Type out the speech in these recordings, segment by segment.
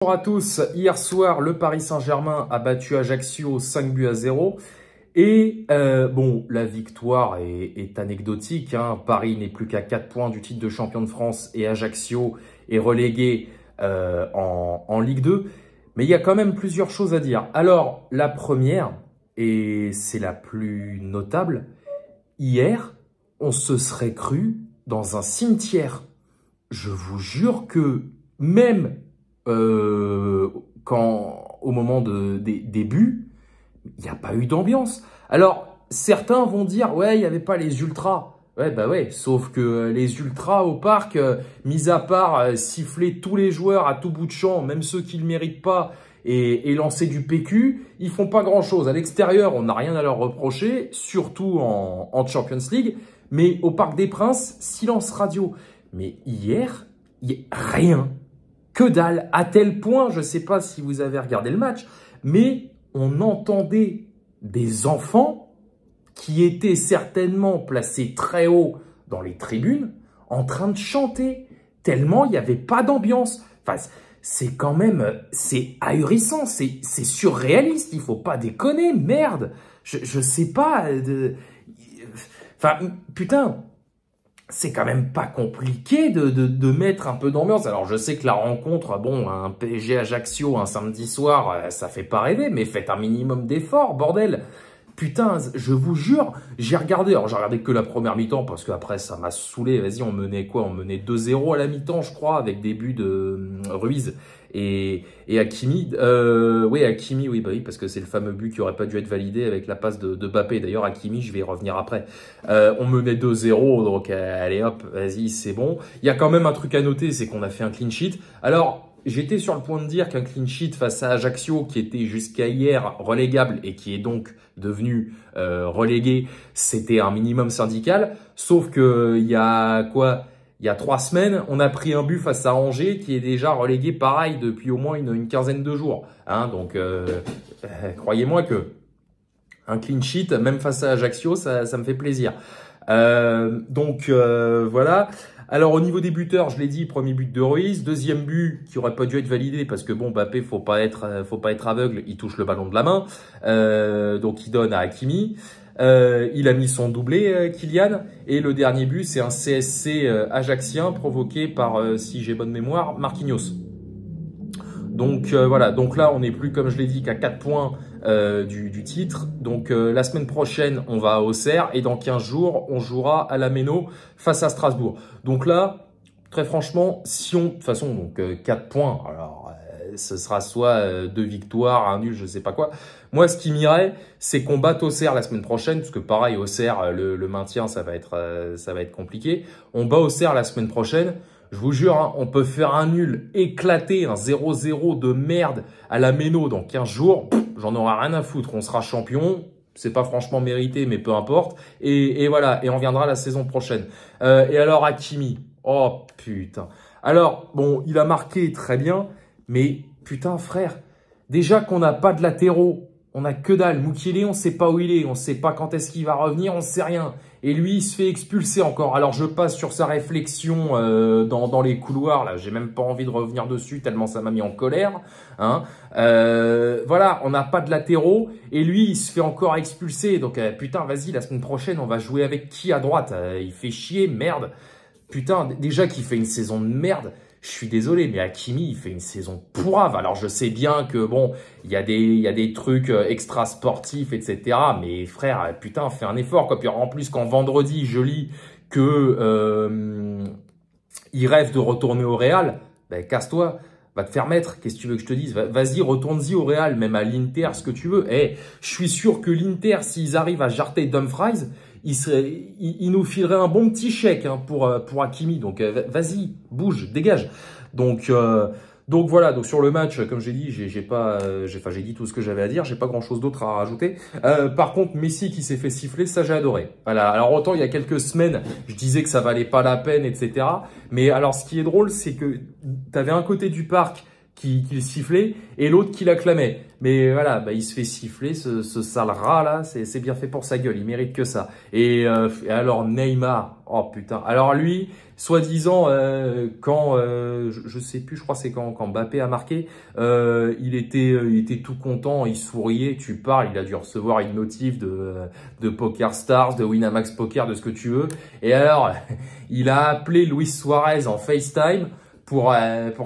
Bonjour à tous, hier soir le Paris Saint-Germain a battu Ajaccio 5-0 et bon, la victoire est anecdotique, hein. Paris n'est plus qu'à 4 points du titre de champion de France et Ajaccio est relégué en Ligue 2, mais il y a quand même plusieurs choses à dire. Alors la première, et c'est la plus notable, hier on se serait cru dans un cimetière. Je vous jure que même au moment des buts, il n'y a pas eu d'ambiance. Alors, certains vont dire, ouais, il n'y avait pas les ultras. Ouais, bah ouais, sauf que les ultras au parc, mis à part siffler tous les joueurs à tout bout de champ, même ceux qui ne le méritent pas, et lancer du PQ, ils font pas grand-chose. À l'extérieur, on n'a rien à leur reprocher, surtout en Champions League, mais au Parc des Princes, silence radio. Mais hier, il n'y a rien. Que dalle, à tel point, je ne sais pas si vous avez regardé le match, mais on entendait des enfants qui étaient certainement placés très haut dans les tribunes en train de chanter, tellement il n'y avait pas d'ambiance. Enfin, c'est quand même, c'est ahurissant, c'est surréaliste, il faut pas déconner, merde. Je sais pas, enfin, putain. C'est quand même pas compliqué de mettre un peu d'ambiance. Alors, je sais que la rencontre, bon, un PSG Ajaccio un samedi soir, ça fait pas rêver, mais faites un minimum d'efforts, bordel. Putain, je vous jure, j'ai regardé. Alors, j'ai regardé que la première mi-temps parce qu'après, ça m'a saoulé. Vas-y, on menait quoi? On menait 2-0 à la mi-temps, je crois, avec des buts de Ruiz et Hakimi. Oui, Hakimi, oui, bah oui, parce que c'est le fameux but qui aurait pas dû être validé avec la passe de Mbappé. D'ailleurs, Hakimi, je vais y revenir après. On menait 2-0, donc allez hop, vas-y, c'est bon. Il y a quand même un truc à noter, c'est qu'on a fait un clean sheet. Alors, j'étais sur le point de dire qu'un clean sheet face à Ajaccio, qui était jusqu'à hier relégable et qui est donc devenu relégué, c'était un minimum syndical. Sauf que il y a quoi? Il y a 3 semaines, on a pris un but face à Angers qui est déjà relégué pareil depuis au moins une quinzaine de jours. Hein, donc, croyez-moi que un clean sheet, même face à Ajaccio, ça me fait plaisir. Voilà. Alors, au niveau des buteurs, je l'ai dit, premier but de Ruiz, deuxième but qui aurait pas dû être validé parce que bon, Mbappé, faut pas être aveugle, il touche le ballon de la main, donc il donne à Hakimi. Il a mis son doublé, Kylian, et le dernier but, c'est un CSC ajaxien provoqué par, si j'ai bonne mémoire, Marquinhos. Donc voilà, donc là on n'est plus, comme je l'ai dit, qu'à 4 points du titre. Donc la semaine prochaine on va à Auxerre et dans 15 jours on jouera à la Méno face à Strasbourg. Donc là, très franchement, si on, de toute façon, donc 4 points, alors ce sera soit 2 victoires, un nul, je sais pas quoi. Moi ce qui m'irait, c'est qu'on batte Auxerre la semaine prochaine, parce que pareil, Auxerre, le maintien, ça va être compliqué. On bat Auxerre la semaine prochaine. Je vous jure, hein, on peut faire un nul éclaté, un 0-0 de merde à la Méno dans 15 jours. J'en aurai rien à foutre. On sera champion. C'est pas franchement mérité, mais peu importe. Et voilà. Et on viendra la saison prochaine. Et alors, Hakimi. Oh, putain. Alors, bon, il a marqué très bien. Mais, putain, frère. Déjà qu'on n'a pas de latéraux. On n'a que dalle. Mukiele, on sait pas où il est. On sait pas quand est-ce qu'il va revenir. On sait rien. Et lui, il se fait expulser encore. Alors, je passe sur sa réflexion dans les couloirs. Là, j'ai même pas envie de revenir dessus tellement ça m'a mis en colère. Hein. Voilà, on n'a pas de latéraux. Et lui, il se fait encore expulser. Donc, putain, vas-y, la semaine prochaine, on va jouer avec qui à droite? Il fait chier, merde. Putain, déjà qu'il fait une saison de merde. Je suis désolé, mais Hakimi, il fait une saison pourrave. Alors, je sais bien que, bon, il y a des trucs extra sportifs, etc. Mais frère, putain, fais un effort, quoi. Puis en plus, quand vendredi, je lis que il rêve de retourner au Real, ben, casse-toi. Va te faire mettre, qu'est-ce que tu veux que je te dise? Vas-y, retourne-y au Real, même à l'Inter, ce que tu veux. Eh, je suis sûr que l'Inter, s'ils arrivent à jarter Dumfries, il nous filerait un bon petit chèque hein, pour Hakimi. Donc, vas-y, bouge, dégage. Donc voilà, donc sur le match, comme j'ai dit, j'ai dit tout ce que j'avais à dire, j'ai pas grand chose d'autre à rajouter. Par contre, Messi qui s'est fait siffler, ça j'ai adoré. Voilà. Alors autant il y a quelques semaines, je disais que ça valait pas la peine, etc. Mais alors ce qui est drôle, c'est que tu avais un côté du parc qui le sifflait et l'autre qui l'acclamait. Mais voilà, bah, il se fait siffler, ce sale rat là, c'est bien fait pour sa gueule, il mérite que ça. Et alors Neymar, oh putain, alors lui, soi-disant, quand, je sais plus, je crois que c'est quand Mbappé a marqué, il était tout content, il souriait, tu parles, il a dû recevoir une notif de Poker Stars, de Winamax Poker, de ce que tu veux. Et alors, il a appelé Luis Suarez en FaceTime pour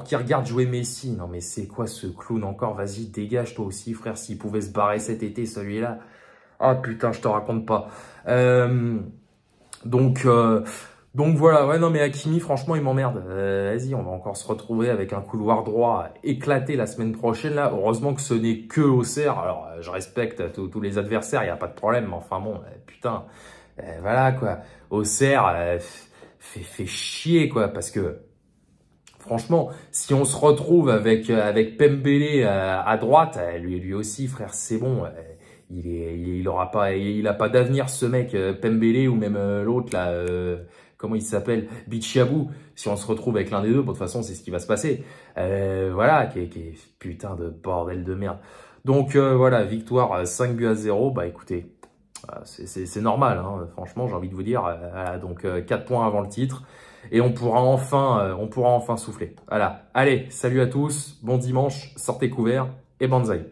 qu'il regarde jouer Messi. Non mais c'est quoi ce clown encore? Vas-y, dégage toi aussi frère, s'il pouvait se barrer cet été celui-là. Ah putain, je te raconte pas. Donc voilà, ouais non mais Hakimi franchement il m'emmerde. Vas-y, on va encore se retrouver avec un couloir droit éclaté la semaine prochaine là. Heureusement que ce n'est que Auxerre. Alors je respecte tous les adversaires, il n'y a pas de problème, mais enfin bon, putain, voilà quoi. Auxerre fait chier quoi, parce que franchement, si on se retrouve avec Pembele à droite, lui aussi, frère, c'est bon. Il a pas d'avenir ce mec, Pembele ou même l'autre là, comment il s'appelle, Bichiabou. Si on se retrouve avec l'un des deux, bon, de toute façon, c'est ce qui va se passer. Voilà, qui est putain de bordel de merde. Donc voilà, victoire 5-0. Bah écoutez, c'est normal, hein, franchement, j'ai envie de vous dire. Voilà, donc 4 points avant le titre. Et on pourra enfin souffler. Voilà. Allez, salut à tous, bon dimanche, sortez couverts et banzai.